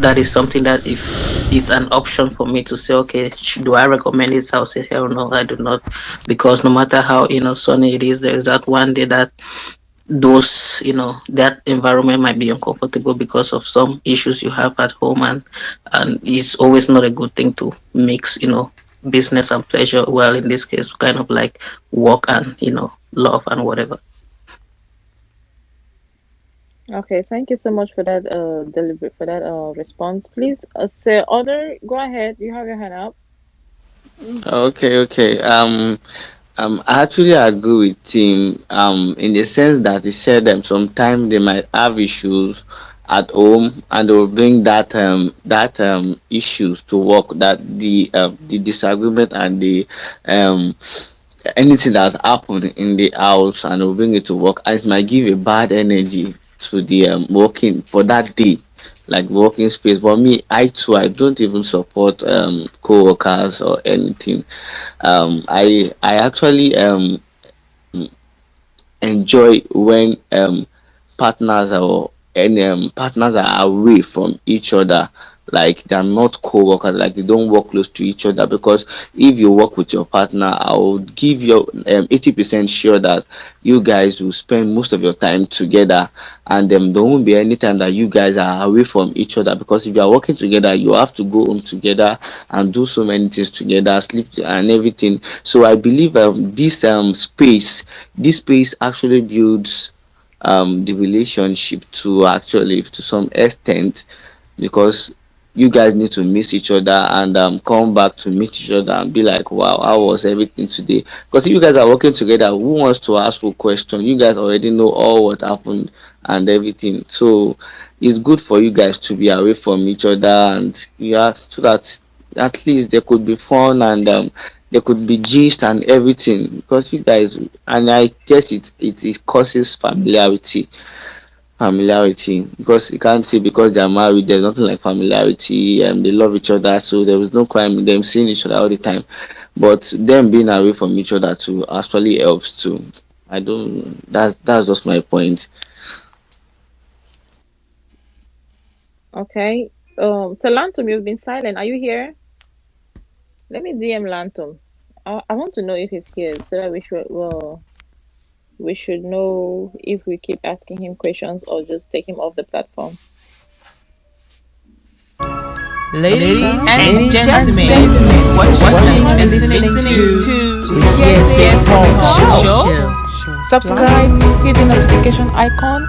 that is something that if it's an option for me to say, okay, do I recommend it? I'll say, hell no, I do not, because no matter how sunny it is, there is that one day that those that environment might be uncomfortable because of some issues you have at home, and it's always not a good thing to mix business and pleasure. Well, in this case, kind of like work and love and whatever. Okay, thank you so much for that deliberate for that response. Please say other. Go ahead. You have your hand up. Okay, okay. I actually agree with him. In the sense that he said sometimes they might have issues at home, and they will bring that issues to work. That the disagreement and the um anything that's happened in the house, and will bring it to work, and it might give a bad energy to the working for that day, like working space. But me, I too, I don't even support co-workers or anything. I actually enjoy when partners or any partners are away from each other, like they're not co-workers, like they don't work close to each other. Because if you work with your partner, I would give you 80% sure that you guys will spend most of your time together, and there won't be any time that you guys are away from each other. Because if you are working together, you have to go home together and do so many things together, sleep and everything. So I believe this space actually builds the relationship to actually to some extent, because you guys need to miss each other and come back to meet each other and be like, wow, how was everything today? Because if you guys are working together, who wants to ask a question? You guys already know all what happened and everything. So it's good for you guys to be away from each other, and yeah, so that at least there could be fun, and there could be gist and everything. Because you guys, and I guess it causes familiarity, because you can't say because they're married there's nothing like familiarity, and they love each other, so there was no crime in them seeing each other all the time. But them being away from each other too actually helps too. I don't That's just my point. Okay. So Lantum, you've been silent. Are you here? Let me DM Lantum. I want to know if he's here so that we should know if we keep asking him questions or just take him off the platform. Ladies and Ladies and gentlemen, gentlemen, you're you're watching watching and and listening listening to to Yes Yes Yes Talk Talk Show. Show. Subscribe, hit the notification icon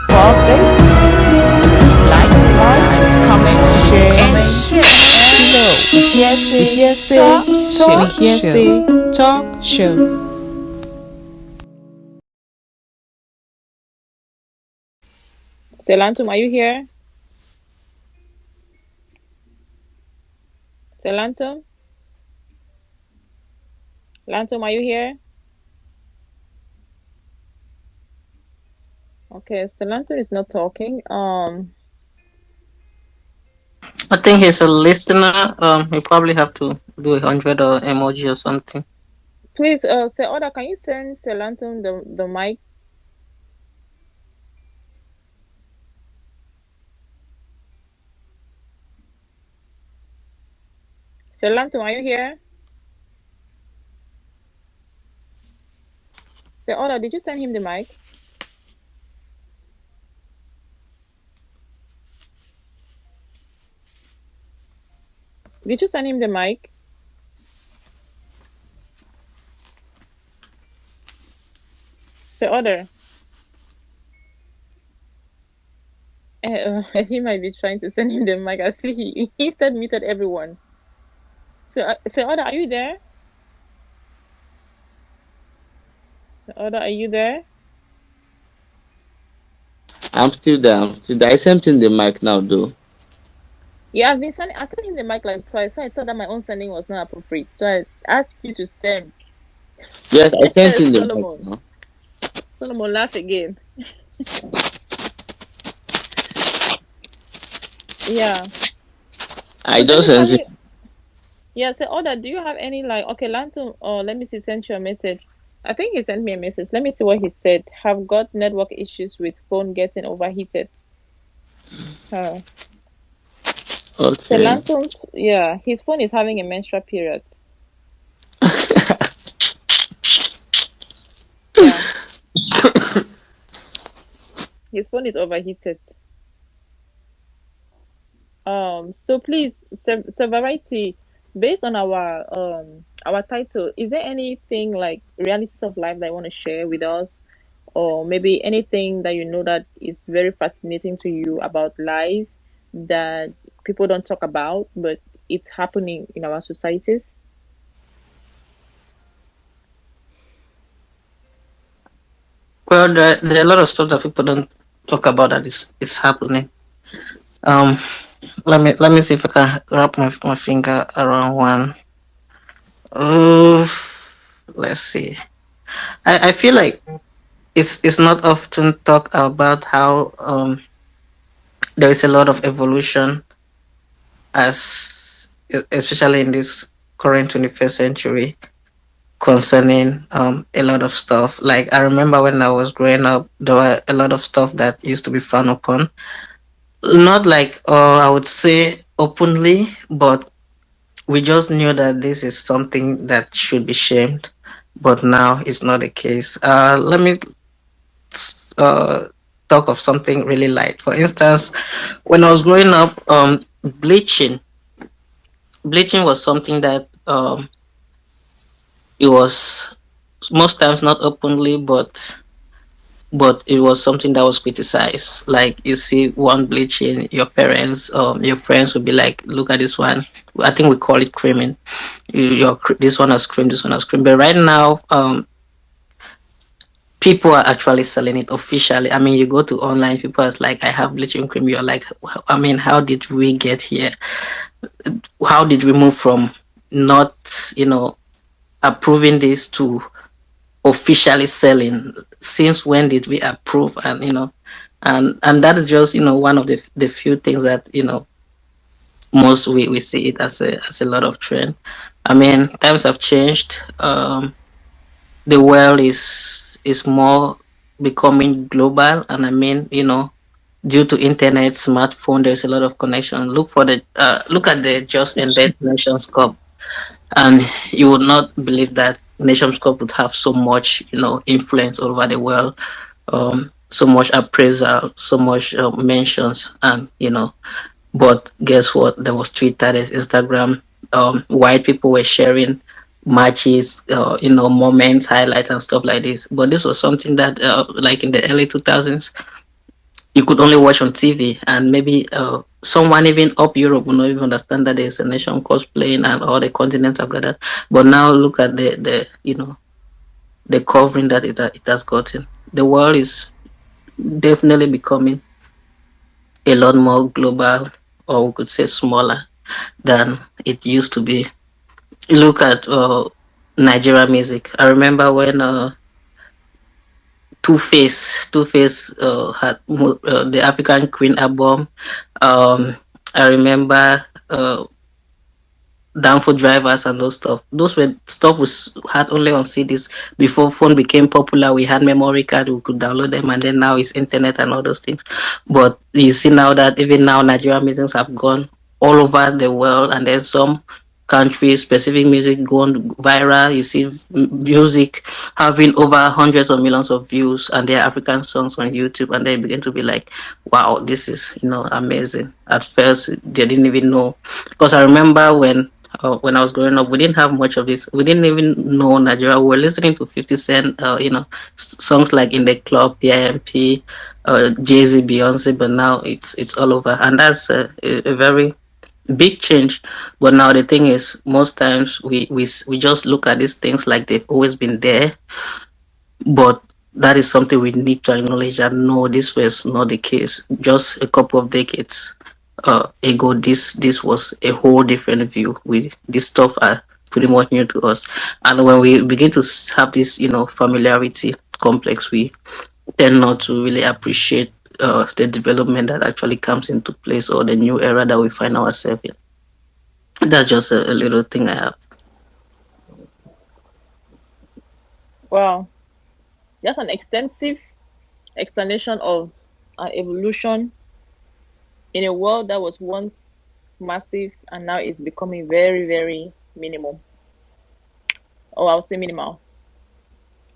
for updates. Like, Like, comment, share and share. below. Talk Show. Talk Show. Selantum, are you here? Selantum? Lantum, are you here? Okay, Selantum is not talking. I think he's a listener. You probably have to do 100 or emoji or something. Please, say order. Can you send Selantum the mic? Selantum, are you here? Say order. Did you send him the mic? Did you send him the mic? Say order. He might be trying to send him the mic. I see he instead muted everyone. So, say order. Are you there? Say order. Are you there? I'm still there. I sent in the mic now though. Yeah, I've been sending. I sent him the mic like twice, so I thought that my own sending was not appropriate. So I asked you to send. Yes, I sent in the mic Solomon. now. Solomon, laugh again. Yeah. I So just sent it. basically, yeah. Say order. Do you have any like okay, Lantum? Oh, let me see. Sent you a message. I think he sent me a message. Let me see what he said. Have got network issues with phone getting overheated. Uh, So Okay. Lantom, yeah, his phone is having a menstrual period. Yeah, his phone is overheated. So please, Variety, based on our title, is there anything like realities of life that you want to share with us, or maybe anything that you know that is very fascinating to you about life that people don't talk about, but it's happening in our societies? Well, there are a lot of stuff that people don't talk about that is happening. Um, let me see if I can wrap my finger around one. Oh, let's see. I feel like it's not often talked about how there is a lot of evolution as especially in this current 21st century concerning a lot of stuff. Like I remember when I was growing up, there were a lot of stuff that used to be frowned upon. Not like I would say openly, but we just knew that this is something that should be shamed. But now it's not the case. Let me uh, talk of something really light. For instance, when I was growing up, bleaching was something that it was most times not openly, but it was something that was criticized. Like you see one bleaching, your parents, your friends would be like, "Look at this one." I think we call it creaming. This one has cream, this one has cream. But right now, people are actually selling it officially. I mean, you go to online, people are like, "I have bleaching cream." You're like, I mean, how did we get here? How did we move from not, approving this to officially selling? Since when did we approve? And and that is just one of the few things that most we see it as a lot of trend. I mean, times have changed. The world is more becoming global, and I mean, due to internet, smartphone, there's a lot of connection. Look at the just ended Nations Cup, and you would not believe that Nations Cup would have so much influence all over the world, so much appraisal, so much mentions, and but guess what? There was Twitter, there's Instagram. White people were sharing matches, moments, highlights, and stuff like this. But this was something that, like in the early 2000s, you could only watch on TV, and maybe someone even up Europe will not even understand that there's a nation cosplaying and all the continents have got that. But now look at the covering that it has gotten. The world is definitely becoming a lot more global, or we could say smaller than it used to be. Look at Nigeria music. I remember when Two Face had the African Queen album. Um, I remember down for drivers and those stuff. Those were stuff we had only on CDs before phone became popular. We had memory card, we could download them, and then now it's internet and all those things. But you see now that even now Nigerian musics have gone all over the world, and then some countries specific music gone viral. You see music having over hundreds of millions of views, and their African songs on YouTube, and they begin to be like, wow, this is amazing. At first they didn't even know, because I remember when I was growing up, we didn't have much of this. We didn't even know Nigeria. We were listening to 50 Cent, songs like In the Club, PIMP, Jay Z, Beyonce, but now it's all over. And that's a very big change. But now the thing is, most times we just look at these things like they've always been there, but that is something we need to acknowledge that no, this was not the case. Just a couple of decades ago, this was a whole different view. This stuff are pretty much new to us, and when we begin to have this, familiarity complex, we tend not to really appreciate the development that actually comes into place, or the new era that we find ourselves in. That's just a little thing I have. Wow, that's an extensive explanation of evolution in a world that was once massive, and now it's becoming very, very minimum. Or I'll say minimal.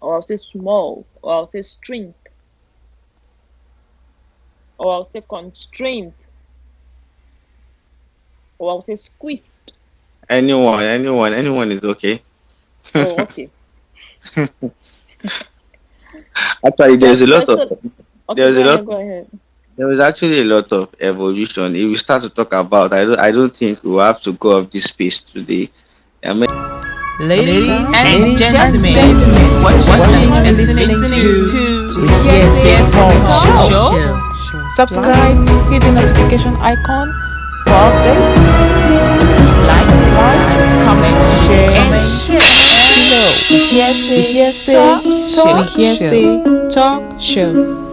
Or I'll say small. Or I'll say strength. Or I'll say constraint. Or I'll say squeezed. Anyone is okay. Oh, okay. Actually, Okay, there's go a lot ahead, go ahead. there is actually a lot of evolution. If we start to talk about, I don't think we will have to go off this space today. I mean, Ladies and Ladies and gentlemen, gentlemen, you're you're watching watching and and listening listening to to Hearsay Hearsay Talk Talk Show. Subscribe, hit the notification icon for updates. Like, Like, comment, and share share. below. We hearsay Talk talk Show. show.